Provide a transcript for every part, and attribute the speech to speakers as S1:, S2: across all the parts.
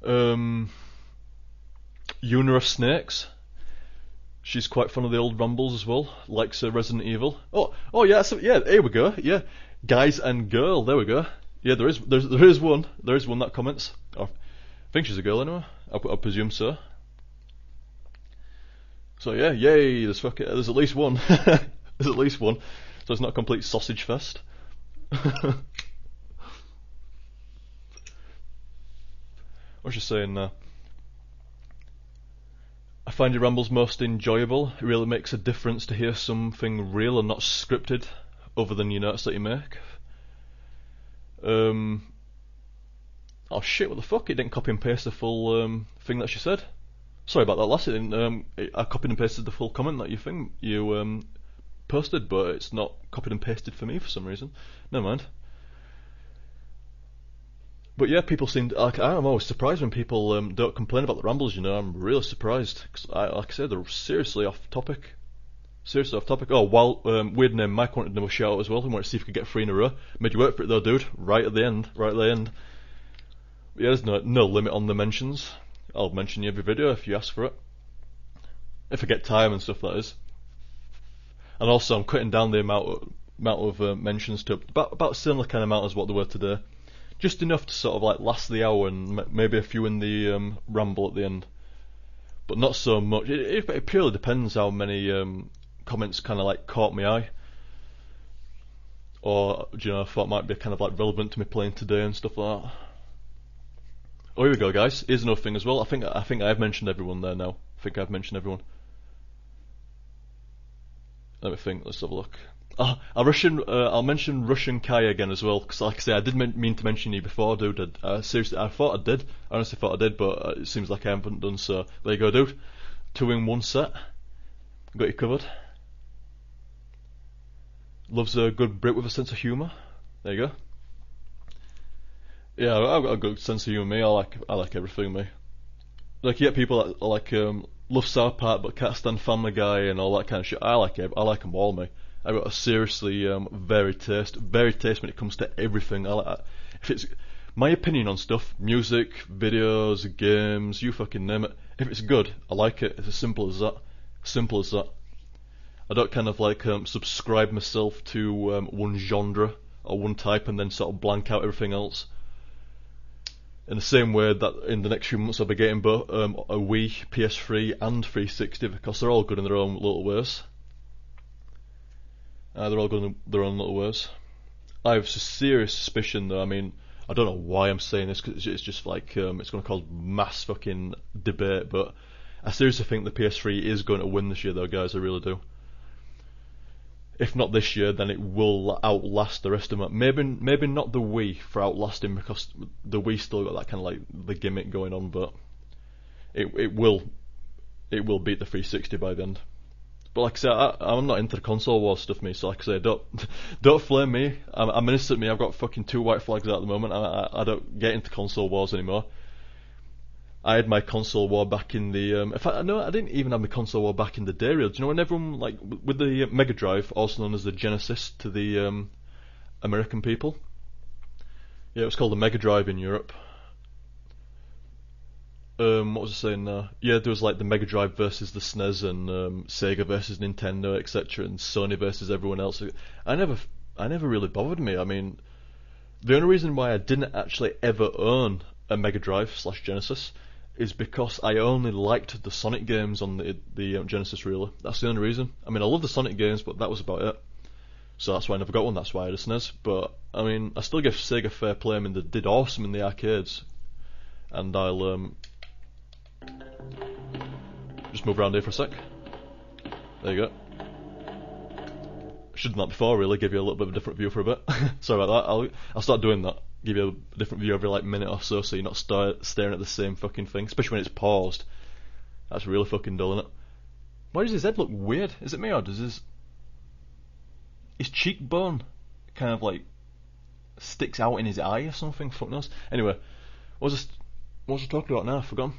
S1: Una of Snakes. She's quite fond of the old Rumbles as well. Likes Resident Evil. Oh yeah, so yeah, here we go. Yeah, guys and girl. There we go. Yeah, there is one. There is one that comments. I think she's a girl anyway. I presume so. So yeah, yay! There's at least one. There's at least one. So it's not a complete sausage fest. What's she saying now? I find your rambles most enjoyable. It really makes a difference to hear something real and not scripted, other than your notes that you make. Oh shit! What the fuck? It didn't copy and paste the full thing that she said. Sorry about that, lass. I copied and pasted the full comment that you posted, but it's not copied and pasted for me for some reason. Never mind. But yeah, people seem like I'm always surprised when people don't complain about the rambles. You know, I'm really surprised because, like I said, they're seriously off topic. Seriously off topic. Oh, while weird name Mike wanted to know a shout out as well. He wanted to see if he could get 3 in a row. Made you work for it though, dude. Right at the end. But yeah, there's no limit on the mentions. I'll mention you every video if you ask for it. If I get time and stuff, that is. And also, I'm cutting down the amount of mentions to about similar kind of amount as what there were today. Just enough to sort of like last the hour and maybe a few in the ramble at the end. But not so much. It purely depends how many comments kind of like caught my eye. Or, you know, I thought might be kind of like relevant to me playing today and stuff like that. Oh, here we go, guys. Here's another thing as well. I think I've mentioned everyone there now. I think I've mentioned everyone. Let me think. Let's have a look. I'll mention Russian Kai again as well, because like I say, I did mean to mention you before, dude. Seriously, I thought I did. I honestly thought I did, but it seems like I haven't done so. There you go, dude. 2 in 1 set. Got you covered. Loves a good Brit with a sense of humour. There you go. Yeah, I've got a good sense of humour. Me, I like everything. Me, like you get people that like love South Park but can't stand Family Guy and all that kind of shit. I like them all. Me, I've got a seriously very taste when it comes to everything. If it's my opinion on stuff, music, videos, games, you fucking name it. If it's good, I like it. It's as simple as that. Simple as that. I don't kind of like subscribe myself to one genre or one type and then sort of blank out everything else. In the same way that in the next few months I'll be getting both a Wii, PS3 and 360 because they're all good in their own little ways. They're all good in their own little ways. I have a serious suspicion though, I mean, I don't know why I'm saying this because it's just like, it's going to cause mass fucking debate, but I seriously think the PS3 is going to win this year though, guys, I really do. If not this year, then it will outlast the rest of them. Maybe not the Wii for outlasting because the Wii still got that kind of like the gimmick going on, but it will beat the 360 by the end. But like I say, I'm not into the console war stuff, me. So like I say, don't flame me. I'm innocent, me. I've got fucking 2 white flags out at the moment. I don't get into console wars anymore. I had my console war back in the in fact, no, I didn't even have my console war back in the day real. Do you know when everyone, like, with the Mega Drive, also known as the Genesis to the American people? Yeah, it was called the Mega Drive in Europe. What was I saying now? Yeah, there was like the Mega Drive versus the SNES and Sega versus Nintendo, etc., and Sony versus everyone else. I never really bothered me. I mean, the only reason why I didn't actually ever own a Mega Drive / Genesis is because I only liked the Sonic games on the Genesis, really. That's the only reason. I mean, I love the Sonic games, but that was about it. So that's why I never got one, that's why I had a SNES. But, I mean, I still give Sega fair play. I mean, they did awesome in the arcades. And I'll just move around here for a sec. There you go. Should have done that before, really, give you a little bit of a different view for a bit. Sorry about that, I'll start doing that. Give you a different view every like minute or so you're not staring at the same fucking thing, especially when it's paused. That's really fucking dull, isn't it? Why does his head look weird? Is it me or does his cheekbone kind of like sticks out in his eye or something? Fuck knows. Anyway, what was I talking about now? I've forgotten.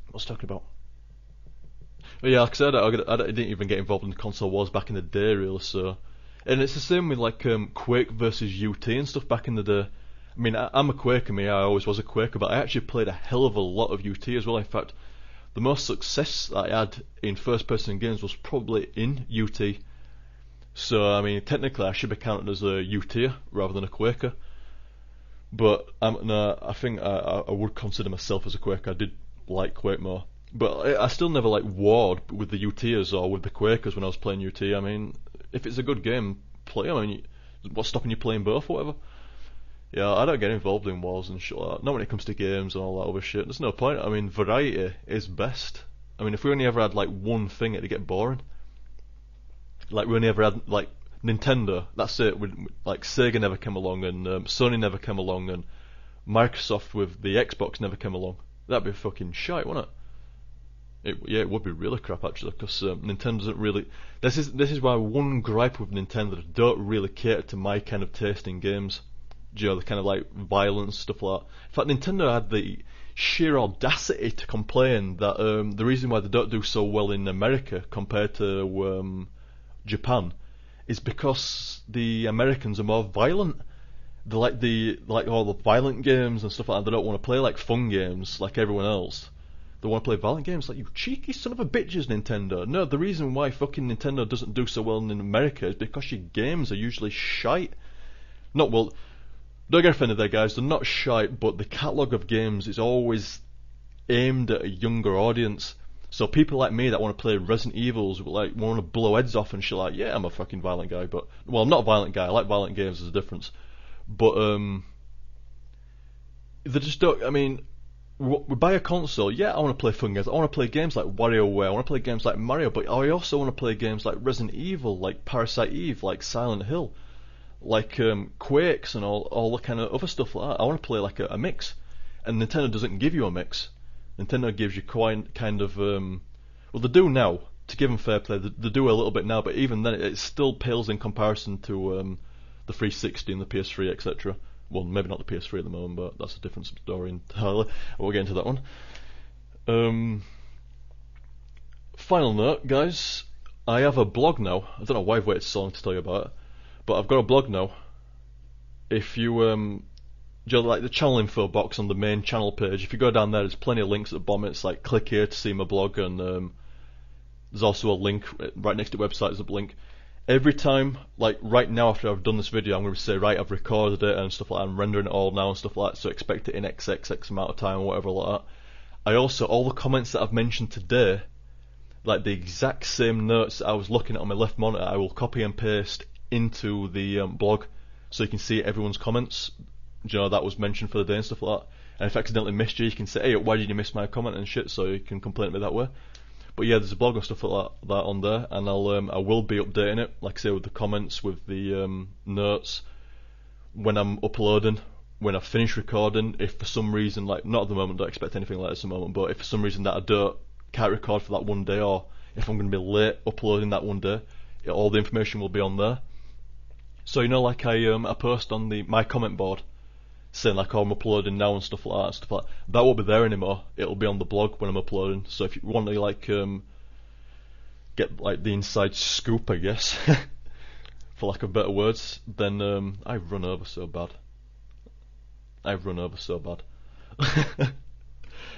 S1: What was I talking about? But yeah, like I said, I didn't even get involved in the console wars back in the day, really. So, and it's the same with like Quake versus UT and stuff back in the day. I I mean, I'm a Quaker, me. I always was a Quaker, but I actually played a hell of a lot of UT as well. In fact, the most success that I had in first-person games was probably in UT. So, I mean, technically, I should be counted as a UTer rather than a Quaker. But no, I think I would consider myself as a Quaker. I did like Quake more. But I still never like warred with the UTers or with the Quakers when I was playing UT. I mean, if it's a good game, play. I mean, what's stopping you playing both or whatever? Yeah, I don't get involved in wars and shit like that. Not when it comes to games and all that other shit. There's no point. I mean, variety is best. I mean, if we only ever had like one thing, it'd get boring. Like we only ever had like Nintendo. That's it. Like Sega never came along, and Sony never came along, and Microsoft with the Xbox never came along. That'd be fucking shite, wouldn't it? Yeah, it would be really crap actually, because Nintendo doesn't really. This is why one gripe with Nintendo, they don't really cater to my kind of taste in games. You know, the kind of like violence stuff like that. In fact, Nintendo had the sheer audacity to complain that the reason why they don't do so well in America compared to Japan is because the Americans are more violent. They like all the violent games and stuff like that. They don't want to play like fun games like everyone else. They want to play violent games. Like, you cheeky son of a bitches, Nintendo. No, the reason why fucking Nintendo doesn't do so well in America is because your games are usually shite. Not well. Don't get offended there, guys. They're not shite, but the catalogue of games is always aimed at a younger audience. So people like me that want to play Resident Evils, like want to blow heads off and shit, like, yeah, I'm a fucking violent guy, but well, I'm not a violent guy. I like violent games. There's a difference. But they just don't. I mean, we buy a console. Yeah, I want to play fun games. I want to play games like WarioWare. I want to play games like Mario, but I also want to play games like Resident Evil, like Parasite Eve, like Silent Hill, like Quakes and all the kind of other stuff like that. I want to play like a mix, and Nintendo doesn't give you a mix. Nintendo gives you kind of well, they do now. To give them fair play, they do a little bit now, but even then, it still pales in comparison to the 360 and the PS3, etc. Well, maybe not the PS3 at the moment, but that's a different story entirely. We'll get into that one. Final note, guys. I have a blog now. I don't know why I've waited so long to tell you about it, but I've got a blog now. If you like the channel info box on the main channel page, if you go down there, there's plenty of links at the bottom. It's like click here to see my blog, and there's also a link right next to the website. There's a link. Every time, like right now after I've done this video, I'm going to say, right, I've recorded it and stuff like that. I'm rendering it all now and stuff like that, so expect it in XXX amount of time or whatever like that. I also, all the comments that I've mentioned today, like the exact same notes that I was looking at on my left monitor, I will copy and paste into the blog, so you can see everyone's comments, you know, that was mentioned for the day and stuff like that. And if I accidentally missed you can say, hey, why did you miss my comment and shit, so you can complain to me that way. But yeah, there's a blog and stuff like that on there, and I will be updating it, like I say, with the comments, with the notes, when I'm uploading, when I finish recording. If for some reason, like not at the moment, don't expect anything like this at the moment, but if for some reason that I can't record for that one day, or if I'm going to be late uploading that one day, all the information will be on there. So you know, like I post on my comment board, saying like, oh, I'm uploading now and stuff like that. That won't be there anymore. It'll be on the blog when I'm uploading. So if you want to like get like the inside scoop, I guess, for lack of better words, then I've run over so bad.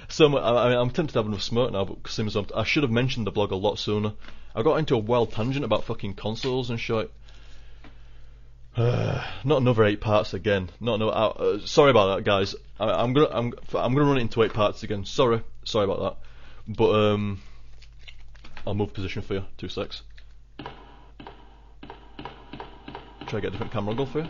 S1: So I'm tempted to have enough smoke now, but I should have mentioned the blog a lot sooner. I got into a wild tangent about fucking consoles and shit. Not another 8 parts again. Sorry about that, guys. I'm gonna run it into 8 parts again. Sorry about that. But I'll move position for you. 2 secs. Try to get a different camera angle for you.